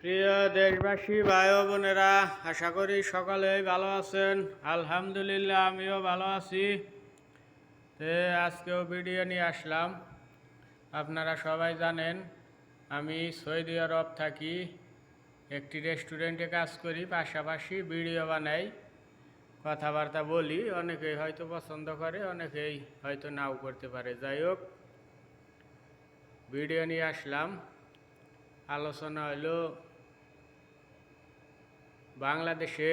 প্রিয় দেশবাসী ভাই ও বোনেরা, আশা করি সকলেই ভালো আছেন। আলহামদুলিল্লাহ আমিও ভালো আছি। আজকেও ভিডিও নিয়ে আসলাম। আপনারা সবাই জানেন আমি সৌদি আরব থাকি, একটি রেস্টুরেন্টে কাজ করি, পাশাপাশি ভিডিও বানাই, কথাবার্তা বলি। অনেকেই হয়তো পছন্দ করে, অনেকেই হয়তো নাও করতে পারে। যাই হোক, ভিডিও নিয়ে আসলাম। আলোচনা হলো বাংলাদেশে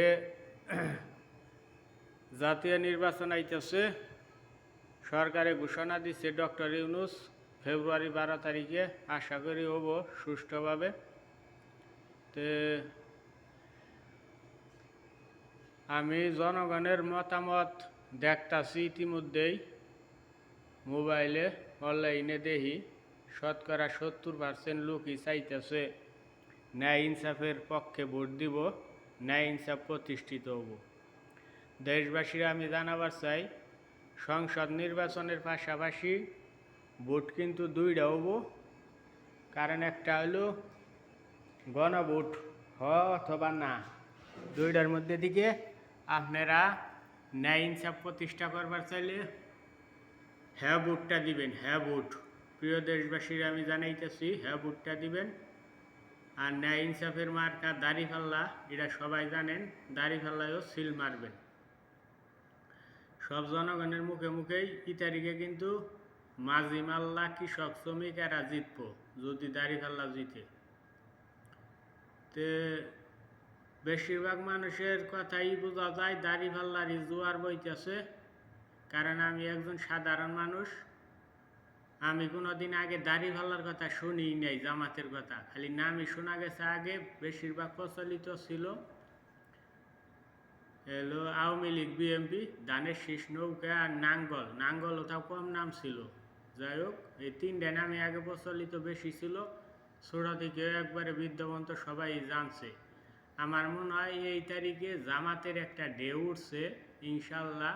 জাতীয় নির্বাচন আইতেছে। সরকারে ঘোষণা দিচ্ছে ডক্টর ইউনূস ফেব্রুয়ারি 12 তারিখে, আশা করি হবো সুষ্ঠুভাবে। আমি জনগণের মতামত দেখতাছি ইতিমধ্যেই, মোবাইলে অনলাইনে দেখি শতকরা 70% লোকই চাইতেছে ন্যায় ইনসাফের পক্ষে ভোট দিব, ন্যায় ইনসাফ প্রতিষ্ঠিত হব। দেশবাসীরা আমি জানাবার চাই, সংসদ নির্বাচনের পাশাপাশি ভোট কিন্তু দুইটা হবো। কারণ একটা হলো গণভোট হ অথবা না, দুইটার মধ্যে দিকে আপনারা ন্যায় ইনসাফ প্রতিষ্ঠা করবার চাইলে হ্যাঁ ভোটটা দিবেন। হ্যাঁ ভোট, প্রিয় দেশবাসীরা আমি জানাইতেছি, হ্যাঁ ভোটটা দিবেন। আর ন্যায় ইনসাফের মার্কা দাড়িপাল্লা, এটা সবাই জানেন, দাড়িপাল্লায়ও সিল মারবেন। সব জনগণের মুখে মুখেই এই তারিখে কিন্তু মাঝি মাল্লা কৃষক শ্রমিক এরা জিতব যদি দাড়িপাল্লা জিতে। বেশিরভাগ মানুষের কথাই বোঝা যায় দাড়িপাল্লারই জোয়ার বইতেছে। কারণ আমি একজন সাধারণ মানুষ, আমি কোনোদিন আগে দাড়িপাল্লার কথা শুনি নাই, জামাতের কথা খালি নামই শোনা গেছে। আগে বেশিরভাগ প্রচলিত ছিল এলো আওয়ামী লীগ, বিএনপি, ধানের শীষ, নৌকা আর নাঙ্গল। নাঙ্গল ওটাও কম নাম ছিল। যাই হোক, এই তিনটে নামে আগে প্রচলিত বেশি ছিল। ছোট থেকে একবারে বিদ্যমান সবাই জানছে। আমার মনে হয় এই তারিখে জামাতের একটা ঢেউ উঠছে, ইনশাল্লাহ।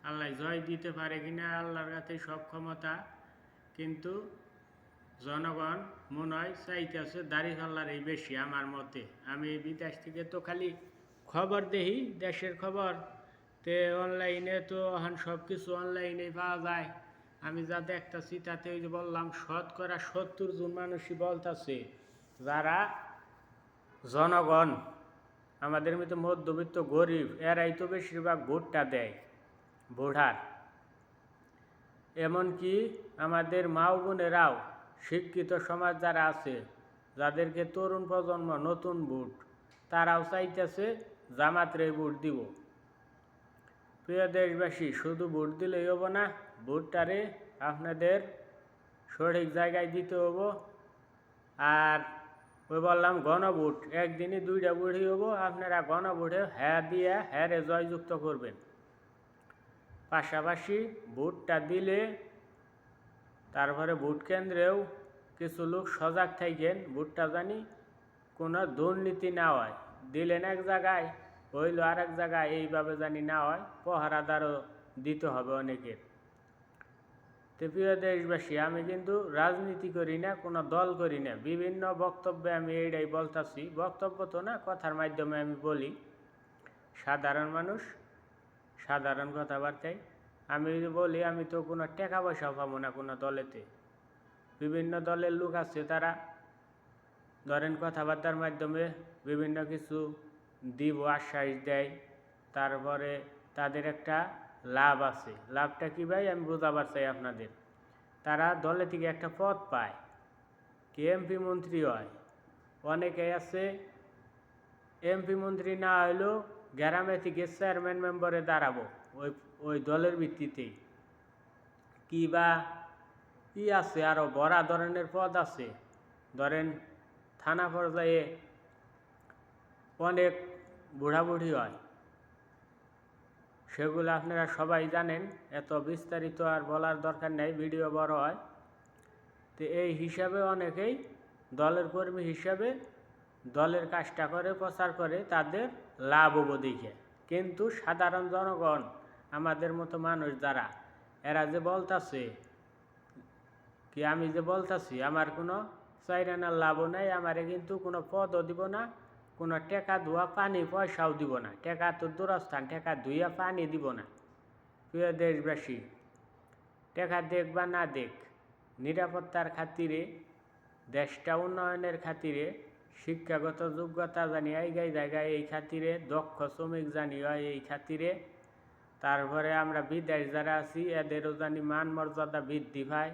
আল্লাহ জয় দিতে পারে কিনা, আল্লাহর কাছে সব ক্ষমতা। কিন্তু জনগণ মনে হয় চাইতেছে দাড়িপাল্লার এই বেশি আমার মতে। আমি বিদেশ থেকে তো খালি খবর দেখি, দেশের খবর। অনলাইনে তো এখন সব কিছু অনলাইনে পাওয়া যায়। আমি যা দেখতেছি তাতে ওই যে বললাম, শতকরা 70 জন মানুষই বলতেছে যারা জনগণ আমাদের মতো মধ্যবিত্ত গরিব, এরাই তো বেশিরভাগ ভোটটা দেয়, ভোটার। এমনকি আমাদের মা বোনেরাও, শিক্ষিত সমাজ যারা আছে, যাদেরকে তরুণ প্রজন্ম নতুন ভোট, তারাও চাইতেছে জামাতরে ভোট দিব। প্রিয় দেশবাসী, শুধু ভোট দিলেই হবো না, ভোটটারে আপনাদের সঠিক জায়গায় দিতে হবো। আর ওই বললাম গণভোট, একদিনই দুইটা ভোটই হবো। আপনারা গণভোটে হ্যাঁ দিয়ে হ্যাঁ রে জয়যুক্ত করবেন। পাশাপাশি ভোটটা দিলে তারপরে ভোট কেন্দ্রেও কিছু লোক সজাগ থাকেন, ভোটটা জানি কোনো দুর্নীতি না হয়। দিলেন এক জায়গায়, হইল আর এক জায়গায়, এইভাবে জানি না হয়। পহারাদারও দিতে হবে অনেকের। প্রিয় দেশবাসী, আমি কিন্তু রাজনীতি করি না, কোনো দল করি না। বিভিন্ন বক্তব্যে আমি এইটাই বলতেছি, বক্তব্য তো না, কথার মাধ্যমে আমি বলি। সাধারণ মানুষ, সাধারণ কথাবার্তায় আমি বলি, আমি তো কোনো টাকা পয়সা পাবো না কোনো দলেতে। বিভিন্ন দলের লোক আছে, তারা ধরেন কথাবার্তার মাধ্যমে বিভিন্ন কিছু দিব, আশ্বাস দেয়। তারপরে তাদের একটা লাভ আছে। লাভটা কী ভাই, আমি বোঝাবার চাই আপনাদের। তারা দলে থেকে একটা পদ পায়, কি এমপি মন্ত্রী হয়। অনেকেই আছে এমপি মন্ত্রী না হইলেও গ্রামে থেকে চেয়ারম্যান মেম্বারে দাঁড়াবো ওই দলের ভিত্তিতেই। কি বা কি আছে, আরও বড় ধরনের পদ আছে। ধরেন থানা পর্যায়ে অনেক বুড়াবুড়ি হয়, সেগুলো আপনারা সবাই জানেন, এত বিস্তারিত আর বলার দরকার নেই, ভিডিও বড় হয়। এই হিসাবে অনেকেই দলের কর্মী হিসাবে দলের কাজটা করে, প্রচার করে, তাদের লাভ হবো দেখে। কিন্তু সাধারণ জনগণ, আমাদের মতো মানুষ যারা, এরা যে বলতাছে কি, আমি যে বলতাছি আমার কোনো চাইরানার লাভও নাই, আমারে কিন্তু কোনো পদও দিব না, কোনো টেকা ধোয়া পানি পয়সাও দিব না, টেকা তো দূরস্থান, টেকা ধুইয়া পানি দিব না। প্রিয় দেশবাসী, টেকা দেখ বা না দেখ, নিরাপত্তার খাতিরে, দেশটা উন্নয়নের খাতিরে, শিক্ষাগত যোগ্যতা জানি আইগাই জায়গায় এই খাতিরে, দক্ষ শ্রমিক জানি হয় এই খাতিরে, তারপরে আমরা বিদেশ যারা আছি এদেরও জানি মান মর্যাদা বৃদ্ধি পায়।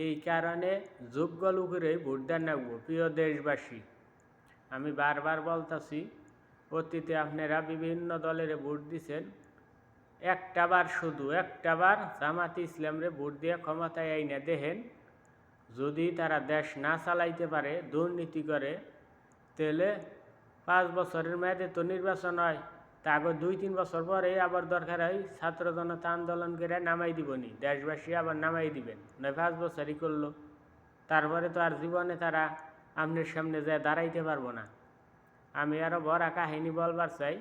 এই কারণে যোগ্য লোকেরই ভোট দেন রাখবো। প্রিয় দেশবাসী, আমি বারবার বলতেছি, অতীতে আপনারা বিভিন্ন দলের ভোট দিছেন, একটাবার জামাত ইসলামরে ভোট দিয়ে ক্ষমতায় আইনে দেখেন, যদি তারা দেশ না চালাইতে পারে, দুর্নীতি করে, তাহলে 5 বছরের মেয়াদে তো নির্বাচন হয়, তা আগে 2-3 বছর পরে আবার দরকার হয় ছাত্র জনতা আন্দোলন করে নামাই দিবনি, দেশবাসী আবার নামাই দিবেন, নয় 5 বছরই করলো, তারপরে তো আর জীবনে তারা আপনার সামনে যায় দাঁড়াইতে পারবো না। আমি আরও বড় কাহিনী বলবার চাই,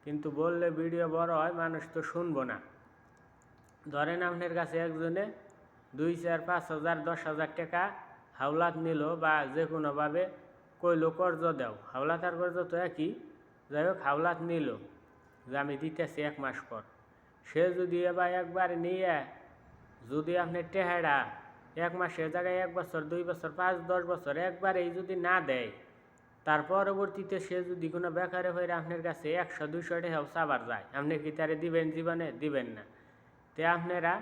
কিন্তু বললে ভিডিও বড় হয়, মানুষ তো শুনবো না। ধরেন আপনার কাছে একজনে 2, 4, 5 হাজার 10 হাজার টাকা হাওলাত নিল, বা যে কোনোভাবে কইলো কর্জ দেও, হাওলাত আর কর্জ তো একই, যাই হোক হাওলাত নিল যে আমি দিতেছি 1 মাস পর। সে যদি এবার একবার নিয়ে যদি আপনি টেহারা 1 মাসের জায়গায় 1 বছর 2 বছর 5, 10 বছর একবারেই যদি না দেয়, তার পরবর্তীতে সে যদি কোনো বেকারে হয়ে আপনার কাছে 100-200 টাকাও চাবার যায়, আপনি কি তারে দিবেন? জীবনে দিবেন না। তে আপনারা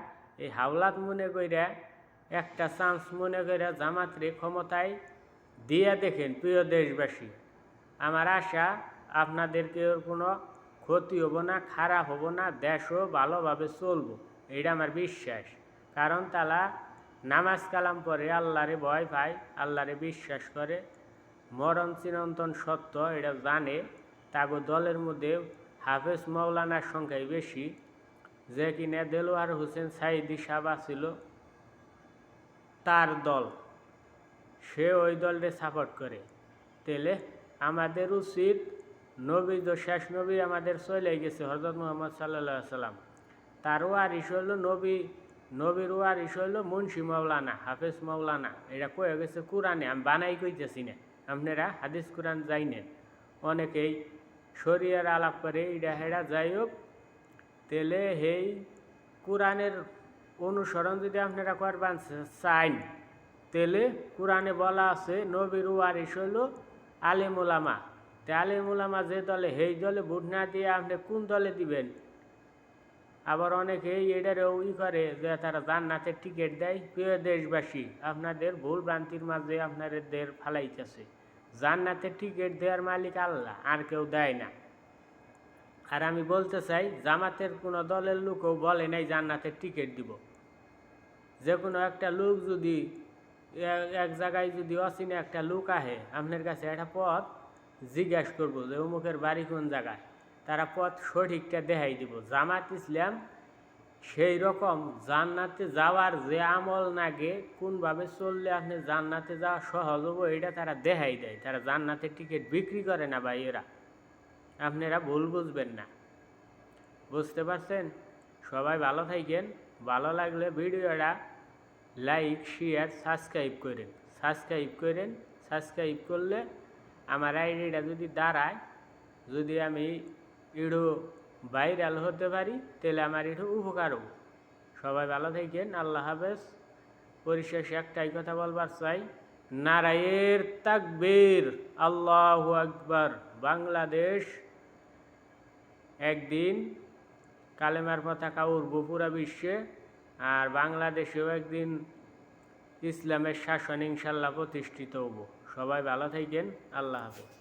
এই হাওলাত মনে কইরা, একটা চান্স মনে কইরা জামাতরে ক্ষমতায় দিয়ে দেখেন। প্রিয় দেশবাসী, আমার আশা আপনাদেরকে কোনো ক্ষতি হবো না, খারাপ হবো না, দেশও ভালোভাবে চলবো, এইটা আমার বিশ্বাস। কারণ তারা নামাজ কালাম পড়ে, আল্লাহরে ভয় পায়, আল্লাহরে বিশ্বাস করে, মরণ চিরন্তন সত্য এটা জানে। তাগো দলের মধ্যে হাফেজ মৌলানার সংখ্যাই বেশি, যে কিনা দেলোয়ার হোসেন সাইদি সাবা ছিল তার দল, সে ওই দলকে সাপোর্ট করে। তাহলে আমাদের উচিত, নবী তো শেষ নবী আমাদের চলে গেছে, হযরত মুহাম্মদ সাল্লাল্লাহু আলাইহি সাল্লাম, তার ওয়ারিস হইল নবীর ওয়ারিস হইল মুন্সি মৌলানা, হাফেজ মৌলানা, এটা কয়ে গেছে কোরআনে, আমি বানাই কইতেছি না, আপনারা হাদিস কোরআন যাইনেন। অনেকেই শরিয়ার আলাপ করে এটা হেরা, যাই হোক। তেলে হেই কোরআনের অনুসরণ যদি আপনারা করবেন চাইন, তেলে কোরআনে বলা আছে নবীর ওয়ারিস হইল আলেম ওলামা। তে আলেম ওলামা যে দলে, সেই দলে ভোট না দিয়ে আপনি কোন দলে দিবেন? আবার অনেকেই এটারও করে যে তারা জান্নাতের টিকিট দেয়। প্রিয় দেশবাসী, আপনাদের ভুল ভ্রান্তির মাঝে আপনাদের ফালাইতেছে। জান্নাতের টিকিট দেওয়ার মালিক আল্লাহ, আর কেউ দেয় না। আর আমি বলতে চাই, জামাতের কোনো দলের লোকও বলে নাই জান্নাতের টিকিট দিব। যে কোনো একটা লোক যদি এক জায়গায় যদি অচিনে একটা লোক আহে আপনার কাছে, একটা পথ জিজ্ঞাসা করবো যে অমুকের বাড়ি কোন জায়গায়, তারা পথ সঠিকটা দেখাই দিব। জামাত ইসলাম সেই রকম জান্নাতে যাওয়ার যে আমল নাগে, কোনভাবে চললে আপনি জান্নাতে যাওয়া সহজ হবো, এটা তারা দেখাই দেয়। তারা জান্নাতের টিকিট বিক্রি করে না ভাই, এরা আপনারা ভুল বুঝবেন না। বুঝতে পারছেন? সবাই ভালো থাকেন। ভালো লাগলে ভিডিওটা লাইক, শেয়ার, সাবস্ক্রাইব সাবস্ক্রাইব করলে আমার আইডিটা যদি দাঁড়ায়, যদি আমি একটু ভাইরাল হতে পারি, তাহলে আমার একটু উপকার হবো। সবাই ভালো থাকেন, আল্লাহ হাফেজ। পরিশেষে একটাই কথা বলবার চাই, নারায়ের তাকবীর, আল্লাহু আকবার। বাংলাদেশ একদিন কালেমার পতাকা উড়বো পুরা বিশ্বে, আর বাংলাদেশেও একদিন ইসলামের শাসন ইনশাল্লাহ প্রতিষ্ঠিত হবো। সবাই ভালো থাকেন, আল্লাহ হাফেজ।